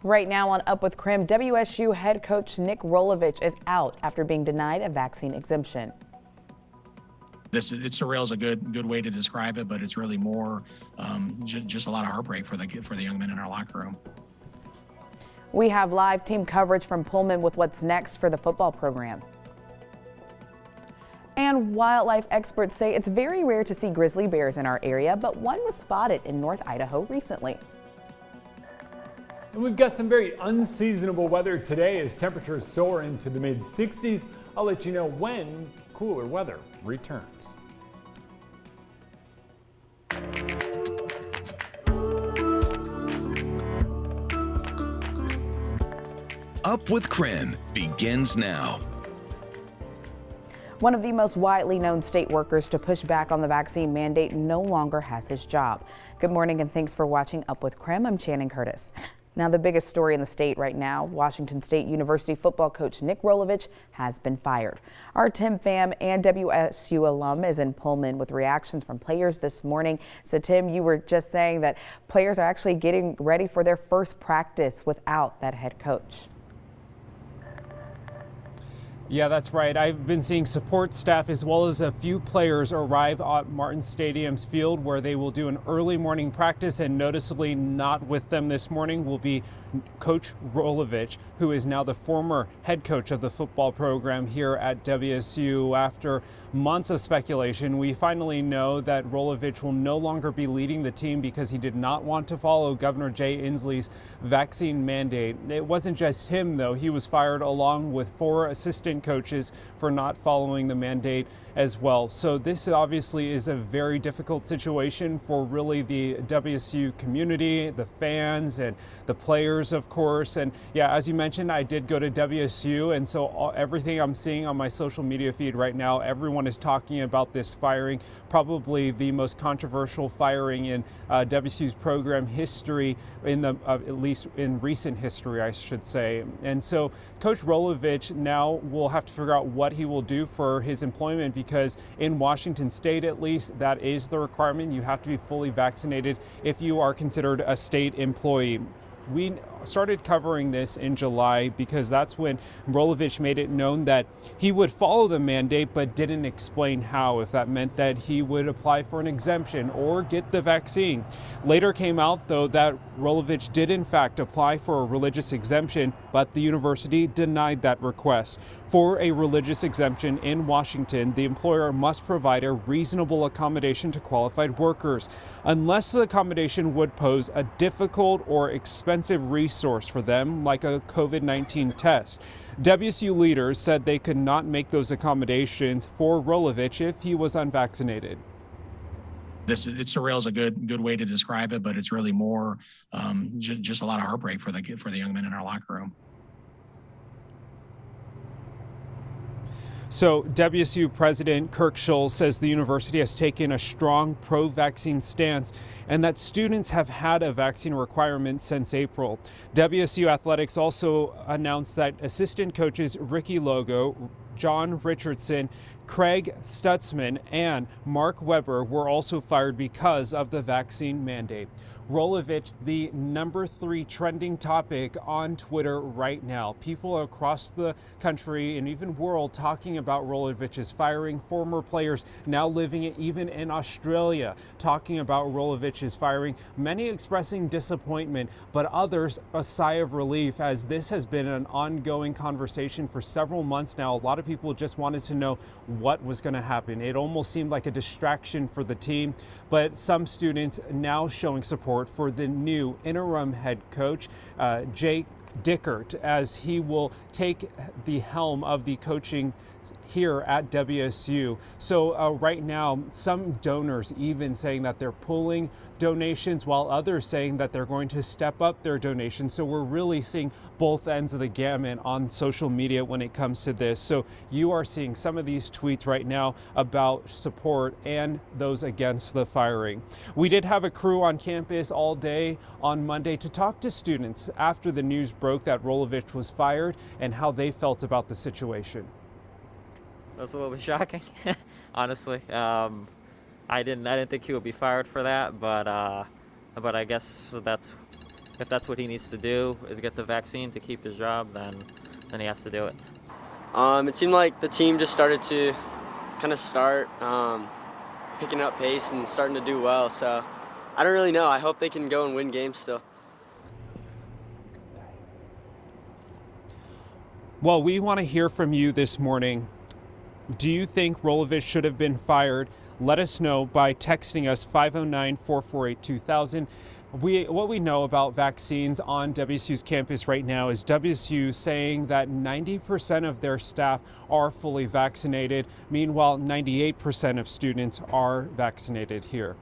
Right now on Up with KREM, WSU head coach Nickrolovich is out after being denied a vaccine exemption. It's surreal is a good way to describe it, but it's really more just a lot of heartbreak for the young men in our locker room. We have live team coverage from Pullman with what's next for the football program. And wildlife experts say it's very rare to see grizzly bears in our area, but one was spotted in North Idaho recently. And we've got some very unseasonable weather today as temperatures soar into the mid-60s. I'll let you know when cooler weather returns. Up with KREM begins now. One of the most widely known state workers to push back on the vaccine mandate no longer has his job. Good morning and thanks for watching Up with KREM. I'm Shannon Curtis. Now, the biggest story in the state right now, Washington State University football coach Nickrolovich has been fired. Our Tim Pham and WSU alum is in Pullman with reactions from players this morning. So, Tim, you were just saying that players are actually getting ready for their first practice without that head coach. Yeah, that's right. I've been seeing support staff as well as a few players arrive at Martin Stadium's field where they will do an early morning practice, and noticeably not with them this morning will be Coach Rolovich, who is now the former head coach of the football program here at WSU. After months of speculation, we finally know that Rolovich will no longer be leading the team because he did not want to follow Governor Jay Inslee's vaccine mandate. It wasn't just him, though. He was fired along with 4 assistant coaches for not following the mandate as well. So this obviously is a very difficult situation for really the WSU community, the fans and the players, of course. And yeah, as you mentioned, I did go to WSU, and so everything I'm seeing on my social media feed right now, everyone is talking about this firing, probably the most controversial firing in WSU's program history, in the at least in recent history, I should say. And so Coach Rolovich now will have to figure out what he will do for his employment, because in Washington State, at least, that is the requirement. You have to be fully vaccinated if you are considered a state employee. We started covering this in July because that's when Rolovich made it known that he would follow the mandate but didn't explain how, if that meant that he would apply for an exemption or get the vaccine. Later came out, though, that Rolovich did in fact apply for a religious exemption, but the university denied that request. For a religious exemption in Washington, the employer must provide a reasonable accommodation to qualified workers, unless the accommodation would pose a difficult or expensive resource for them, like a COVID-19 test. WSU leaders said they could not make those accommodations for Rolovich if he was unvaccinated. It's surreal is a good way to describe it, but it's really more just a lot of heartbreak for the young men in our locker room. So WSU President Kirk Schulz says the university has taken a strong pro-vaccine stance and that students have had a vaccine requirement since April. WSU Athletics also announced that assistant coaches Ricky Logo, John Richardson, Craig Stutzman, and Mark Weber were also fired because of the vaccine mandate. Rolovich, the #3 trending topic on Twitter right now. People across the country and even world talking about Rolovich's firing. Former players now living even in Australia talking about Rolovich's firing. Many expressing disappointment, but others a sigh of relief, as this has been an ongoing conversation for several months now. A lot of people just wanted to know what was going to happen. It almost seemed like a distraction for the team, but some students now showing support for the new interim head coach, Jake Dickert, as he will take the helm of the coaching here at WSU. So right now, some donors even saying that they're pulling donations, while others saying that they're going to step up their donations. So we're really seeing both ends of the gamut on social media when it comes to this. So you are seeing some of these tweets right now about support and those against the firing. We did have a crew on campus all day on Monday to talk to students after the news broke that Rolovich was fired and how they felt about the situation. That's a little bit shocking, honestly. I didn't think he would be fired for that, but I guess that's if that's what he needs to do is get the vaccine to keep his job, then he has to do it. It seemed like the team just started to start picking up pace and starting to do well. So I don't really know. I hope they can go and win games still. Well, we want to hear from you this morning. Do you think Rolovich should have been fired? Let us know by texting us 509-448-2000. What we know about vaccines on WSU's campus right now is WSU saying that 90% of their staff are fully vaccinated. Meanwhile, 98% of students are vaccinated here.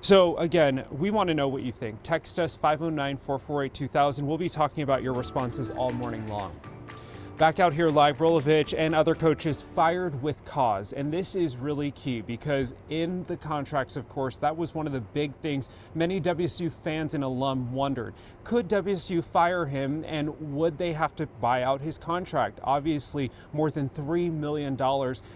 So again, we want to know what you think. Text us 509-448-2000. We'll be talking about your responses all morning long. Back out here live, Rolovich and other coaches fired with cause. And this is really key because in the contracts, of course, that was one of the big things many WSU fans and alum wondered. Could WSU fire him and would they have to buy out his contract? Obviously, more than $3 million.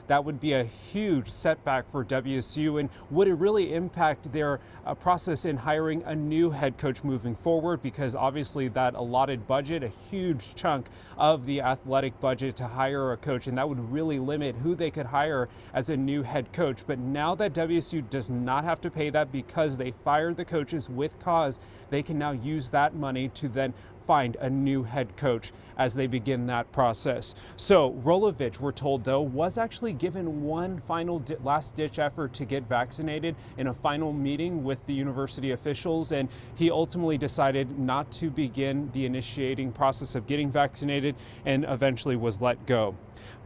That would be a huge setback for WSU. And would it really impact their process in hiring a new head coach moving forward? Because obviously that allotted budget, a huge chunk of the athletic budget to hire a coach, and that would really limit who they could hire as a new head coach. But now that WSU does not have to pay that because they fired the coaches with cause, they can now use that money to then find a new head coach as they begin that process. So Rolovich, we're told though, was actually given one final last-ditch effort to get vaccinated in a final meeting with the university officials, and he ultimately decided not to begin the initiating process of getting vaccinated and eventually was let go.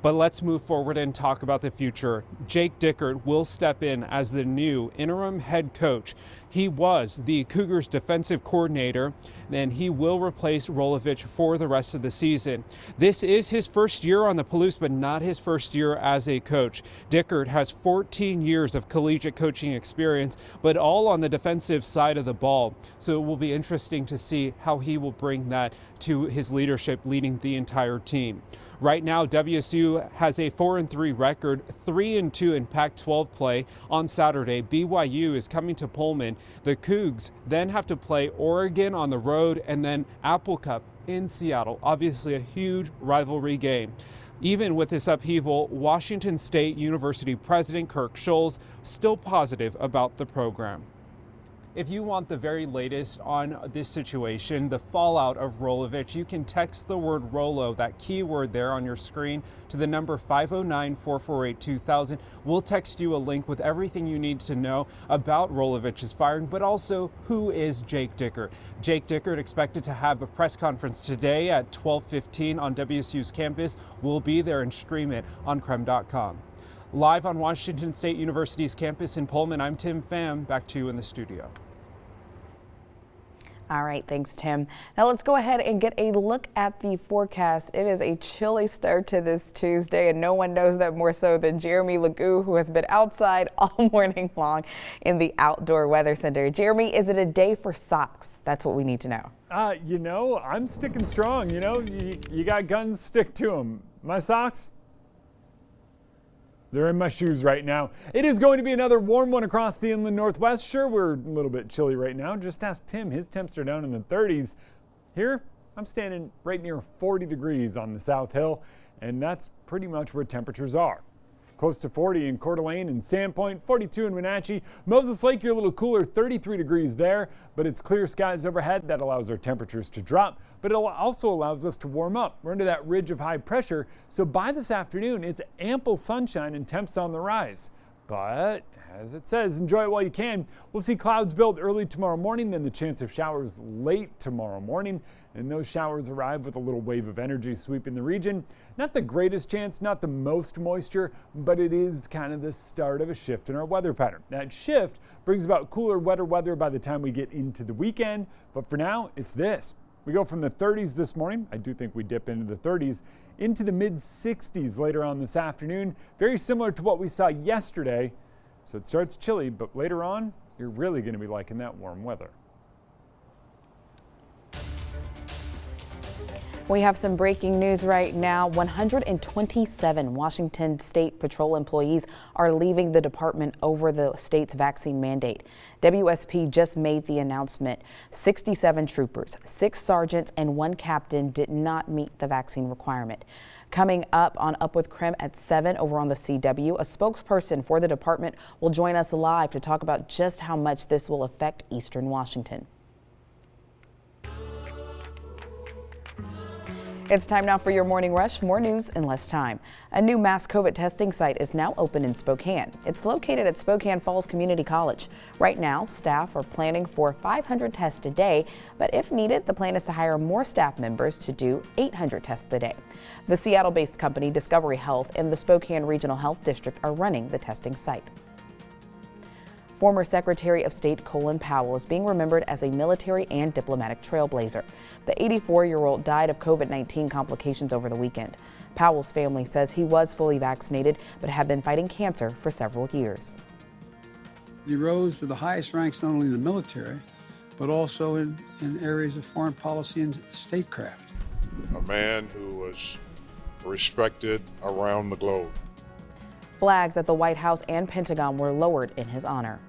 But let's move forward and talk about the future. Jake Dickert will step in as the new interim head coach. He was the Cougars defensive coordinator, and he will replace Rolovich for the rest of the season. This is his first year on the Palouse, but not his first year as a coach. Dickert has 14 years of collegiate coaching experience, but all on the defensive side of the ball. So it will be interesting to see how he will bring that to his leadership leading the entire team. Right now, WSU has a 4-3 record, 3-2 in Pac-12 play. On Saturday, BYU is coming to Pullman. The Cougs then have to play Oregon on the road and then Apple Cup in Seattle. Obviously a huge rivalry game. Even with this upheaval, Washington State University President Kirk Schulz still positive about the program. If you want the very latest on this situation, the fallout of Rolovich, you can text the word Rolo, that keyword there on your screen, to the number 509-448-2000. We'll text you a link with everything you need to know about Rolovich's firing, but also who is Jake Dickert. Jake Dickert expected to have a press conference today at 12:15 on WSU's campus. We'll be there and stream it on KREM.com. Live on Washington State University's campus in Pullman, I'm Tim Pham. Back to you in the studio. All right, thanks, Tim. Now let's go ahead and get a look at the forecast. It is a chilly start to this Tuesday, and no one knows that more so than Jeremy Legoo, who has been outside all morning long in the Outdoor Weather Center. Jeremy, is it a day for socks? That's what we need to know. I'm sticking strong. You got guns, stick to them. My socks? They're in my shoes right now. It is going to be another warm one across the inland northwest. Sure, we're a little bit chilly right now. Just ask Tim. His temps are down in the 30s. Here, I'm standing right near 40 degrees on the South Hill, and that's pretty much where temperatures are. Close to 40 in Coeur d'Alene and Sandpoint, 42 in Wenatchee. Moses Lake, you're a little cooler, 33 degrees there, but it's clear skies overhead. That allows our temperatures to drop, but it also allows us to warm up. We're under that ridge of high pressure, so by this afternoon, it's ample sunshine and temps on the rise. But as it says, enjoy it while you can. We'll see clouds build early tomorrow morning, then the chance of showers late tomorrow morning. And those showers arrive with a little wave of energy sweeping the region. Not the greatest chance, not the most moisture, but it is kind of the start of a shift in our weather pattern. That shift brings about cooler, wetter weather by the time we get into the weekend. But for now, it's this. We go from the 30s this morning. I do think we dip into the 30s, into the mid-60s later on this afternoon. Very similar to what we saw yesterday. So it starts chilly, but later on, you're really going to be liking that warm weather. We have some breaking news right now. 127 Washington State Patrol employees are leaving the department over the state's vaccine mandate. WSP just made the announcement. 67 troopers, 6 sergeants, and 1 captain did not meet the vaccine requirement. Coming up on Up with KREM at 7 over on the CW, a spokesperson for the department will join us live to talk about just how much this will affect Eastern Washington. It's time now for your morning rush. More news in less time. A new mass COVID testing site is now open in Spokane. It's located at Spokane Falls Community College. Right now, staff are planning for 500 tests a day, but if needed, the plan is to hire more staff members to do 800 tests a day. The Seattle-based company Discovery Health and the Spokane Regional Health District are running the testing site. Former Secretary of State Colin Powell is being remembered as a military and diplomatic trailblazer. The 84-year-old died of COVID-19 complications over the weekend. Powell's family says he was fully vaccinated but had been fighting cancer for several years. He rose to the highest ranks not only in the military, but also in areas of foreign policy and statecraft. A man who was respected around the globe. Flags at the White House and Pentagon were lowered in his honor.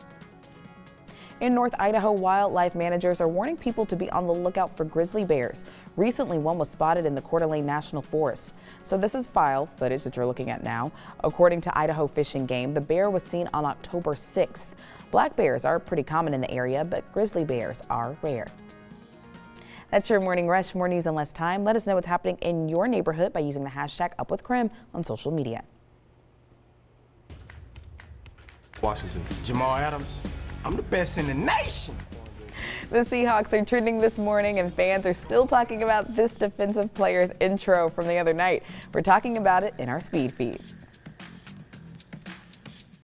In North Idaho, wildlife managers are warning people to be on the lookout for grizzly bears. Recently, one was spotted in the Coeur d'Alene National Forest. So this is file footage that you're looking at now. According to Idaho Fish and Game, the bear was seen on October 6th. Black bears are pretty common in the area, but grizzly bears are rare. That's your Morning Rush. More news in less time. Let us know what's happening in your neighborhood by using the hashtag #UpWithKREM on social media. Washington. Jamal Adams, I'm the best in the nation. The Seahawks are trending this morning, and fans are still talking about this defensive player's intro from the other night. We're talking about it in our speed feed.